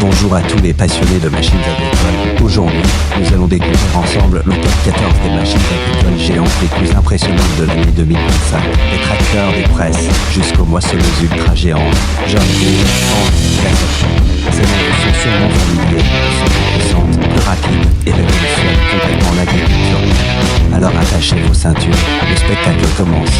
Bonjour à tous les passionnés de machines agricoles. Aujourd'hui, nous allons découvrir ensemble le top 14 des machines agricoles géantes les plus impressionnantes de l'année 2025. Des tracteurs, des presses, jusqu'aux moissonneuses ultra géantes. John Deere, Ford, Caterpillar. Ces noms sont sûrement familiers, sont plus puissantes, plus rapides et révolutionnent complètement l'agriculture. Alors attachez vos ceintures, le spectacle commence.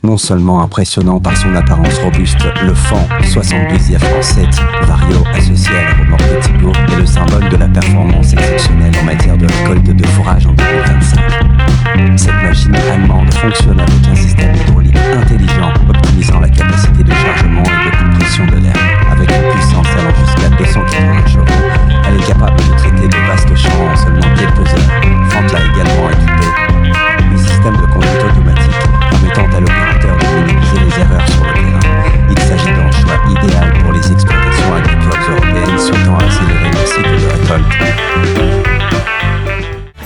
Non seulement impressionnant par son apparence robuste, le Fendt 72 IF7 Vario associé à la remorque Tigo est le symbole de la performance exceptionnelle en matière de récolte de fourrage en 2025. Cette machine allemande fonctionne avec un système hydraulique intelligent, optimisant la capacité de chargement et de compression de l'air. Avec une puissance allant jusqu'à 280 chevaux, elle est capable de traiter de vastes champs en seulement quelques heures. Fendt l'a également équipé du système de conduite automatique permettant à l'opérateur de minimiser les erreurs sur le terrain. Il s'agit d'un choix idéal pour les exploitations agricoles européennes souhaitant accélérer le cycle de récolte.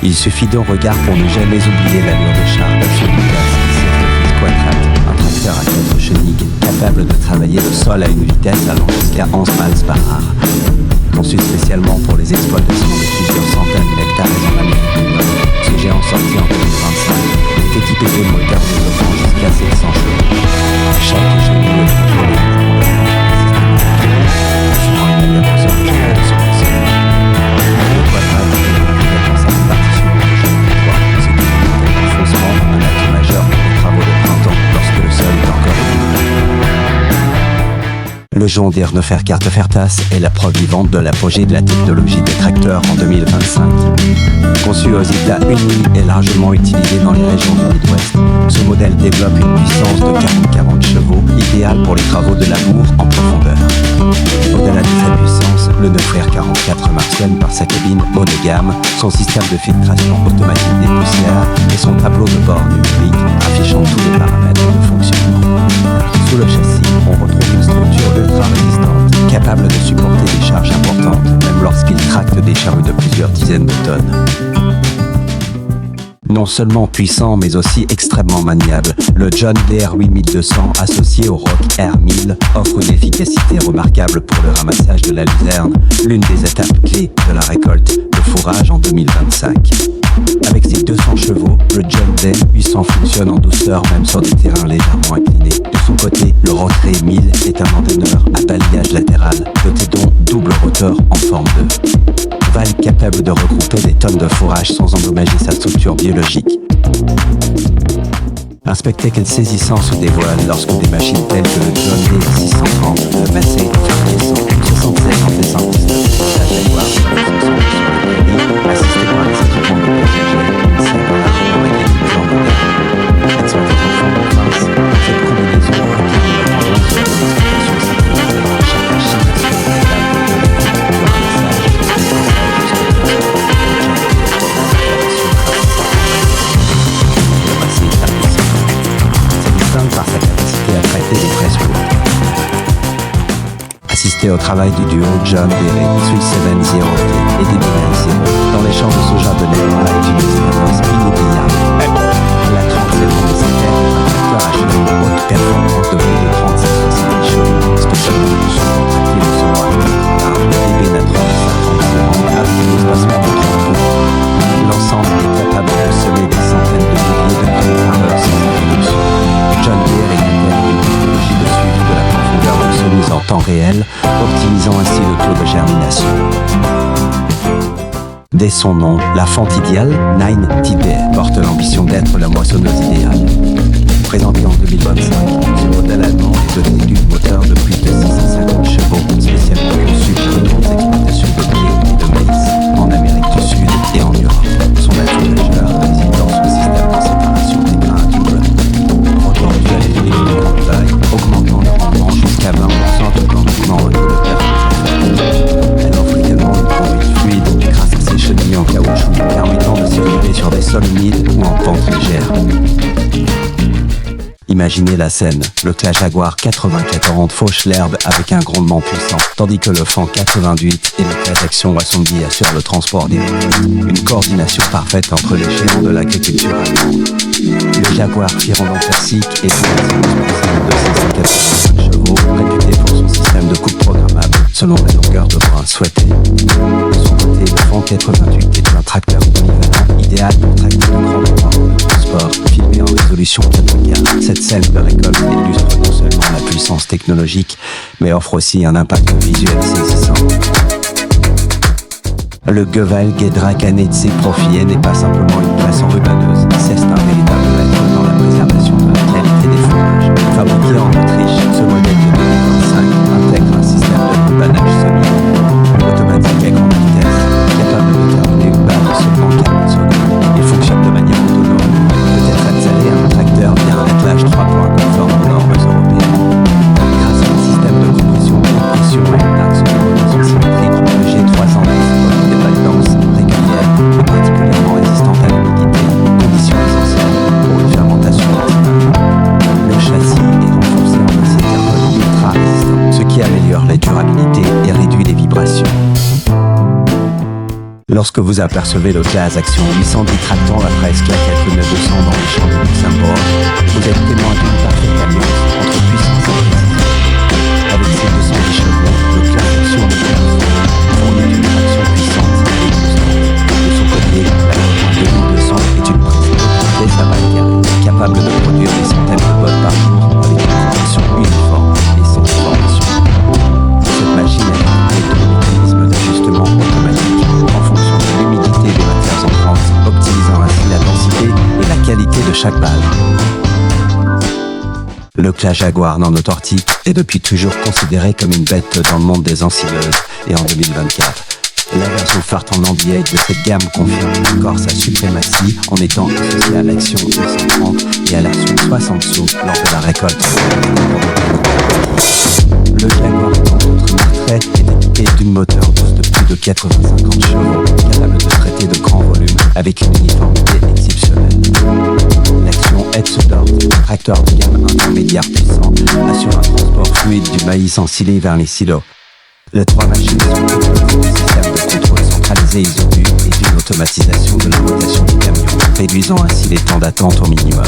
Il suffit d'un regard pour ne jamais oublier l'allure de char d'Absolutas Quadrat, un tracteur à 4 chenilles capable de travailler le sol à une vitesse allant jusqu'à 11 miles par heure. Conçu spécialement pour les exploitations de plusieurs centaines d'hectares en Amérique du Nord, ce géant sorti en 2025 est équipé de moteurs développant jusqu'à 700 chevaux. Chaque chenille est contrôlée assurant une adhérence originale sur le sol. Le Quadrat est dans sa répartition de trajectoire, ce qui permet un foncement, un acte majeur pour les travaux de printemps lorsque le sol est encore humide. Le John Deere Nefercarte Fertas est la preuve vivante de l'apogée de la technologie des tracteurs en 2025. Conçu aux États-Unis et largement utilisé dans les régions du Midwest, ce modèle développe une puissance de 40 chevaux, idéale pour les travaux de labour en profondeur. Au-delà de sa puissance, le Nefer 44 martionne par sa cabine haut de gamme, son système de filtration automatique des poussières et son tableau de bord numérique affichant tous les paramètres de fonctionnement. Sous le châssis, on retrouve une structure ultra résistante, capable de supporter des charges importantes, même lorsqu'il tracte des charrues de plusieurs dizaines de tonnes. Non seulement puissant, mais aussi extrêmement maniable, le John Deere 8200 associé au Rock R1000 offre une efficacité remarquable pour le ramassage de la luzerne, l'une des étapes clés de la récolte de fourrage en 2025. Avec ses 200 chevaux, le John Deere 800 fonctionne en douceur même sur des terrains légèrement inclinés. De son côté, le Rock R1000 est un entonnoir à balayage latéral, doté d'un double rotor en forme de valve capable de regrouper des tonnes de fourrage sans endommager sa structure biologique. Un spectacle saisissant se dévoile lorsque des machines telles que le John Deere 630, le Massey Ferguson 67 219, la Jaguar 560 sur le prairie, assisté par les équipements de PGG, servent à la agriculture moderne. Exploité en fond de pince, cette combinaison incarne la tendance de l'exploitation sécuritaire à chaque machine par sa capacité à traiter les presses lourdes. Assisté au travail du duo John Deere 370T et DB90 dans les champs de soja de Nepal est une expérience inoubliable. La 37 nécessaire est un tracteur à chevaux de haute performance de plus de 36-70 chevaux, spécialement conçu pour traiter le semoir par un DB90 avec un espacement de 30 tours. L'ensemble est capable de semer des centaines de milliers de graines par heure sans interruption. John Deere est une technologie de suivi de la profondeur de semis en temps réel, optimisant ainsi le taux de germination. Dès son nom, la Fendt Ideal 9TD porte l'ambition d'être la moissonneuse idéale. Présenté en 2025, ce modèle allemand est doté d'un moteur de plus de 650 chevaux, spécialement conçu pour de grandes exploitations de blé et de maïs en Amérique du Sud et en Europe. Son atout majeur réside dans son système de séparation des grains double. Retordu à l'équilibre de grande taille, augmentant le rendement jusqu'à 20% tout en maintenant un taux de performance. Elle offre également une conduite fluide grâce à ses chenilles en caoutchouc permettant de circuler sur des sols humides ou en pente légère. Imaginez la scène, le Clash Jaguar 94 fauche l'herbe avec un grondement puissant, tandis que le Fendt 88 et le Clash Action 70 assurent le transport des récoltes. Une coordination parfaite entre les géants de l'agriculture allemande. Le Jaguar Firendon Persique est spécialisé de ses 185 chevaux, réputé pour son système de coupe programmable selon la longueur de brin souhaitée. De son côté, le Fond 88 est un tracteur polyvalent, idéal pour tracter de grandes bornes de transport, filmé en résolution 4K. Cette scène de récolte illustre non seulement la puissance technologique, mais offre aussi un impact visuel saisissant. Le Gewalge Draganetze Profi n'est pas simplement une place enrubaneuse, c'est un véritable maître dans la préservation de la qualité des fourrages. Fabriqué en Autriche, ce modèle de 2025 intègre un système de rubanage solide, automatique à grande vitesse, capable de terminer une barre en seulement 40 secondes. Il fonctionne de manière autonome, peut être installé à un tracteur via un attelage 3 points conforme aux normes européennes. Grâce à un système de compression et de pression et un axe de rotation symétrique, le G309 produit des balles denses, régulières et particulièrement résistantes à l'humidité, condition essentielle pour une fermentation optimale. Le châssis est renforcé en acier carbone ultra résistant, ce qui améliore la durabilité et réduit les vibrations. Lorsque vous apercevez le Claas Action 810 tractant la presque à quelques 900 dans les champs de Luxembourg, vous êtes témoin d'une parfaite alliance entre puissance et précision. Avec ses 210 chevaux, le Claas Action 810 fournit une traction puissante et constante. De son côté, la F1200 est une prise pièce à balle carrée, capable de produire des centaines de bottes par jour avec une traction uniforme et sans déformation. Cette machine est équipée de mécanismes d'ajustement automatique en fonction de l'humidité des matières entrantes, optimisant ainsi la densité et la qualité de chaque balle. Le Claas Jaguar non autarkique est depuis toujours considéré comme une bête dans le monde des ensileuses, et en 2024, la version phare en ambi-age de cette gamme confirme encore sa suprématie en étant associée à l'Action 230 et à l'Action 60 sous lors de la récolte. Le Jaguar étant autre trait est équipé d'une moteur douce de plus de 450 chevaux, capable de traiter de grands volumes avec une uniformité exceptionnelle. L'Action Headsudor, tracteur de gamme intermédiaire puissant, assure un transport fluide du maïs ensilé vers les silos. Les trois machines sont dotées d'un système de contrôle centralisé Isobu et d'une automatisation de la rotation du camion, réduisant ainsi les temps d'attente au minimum.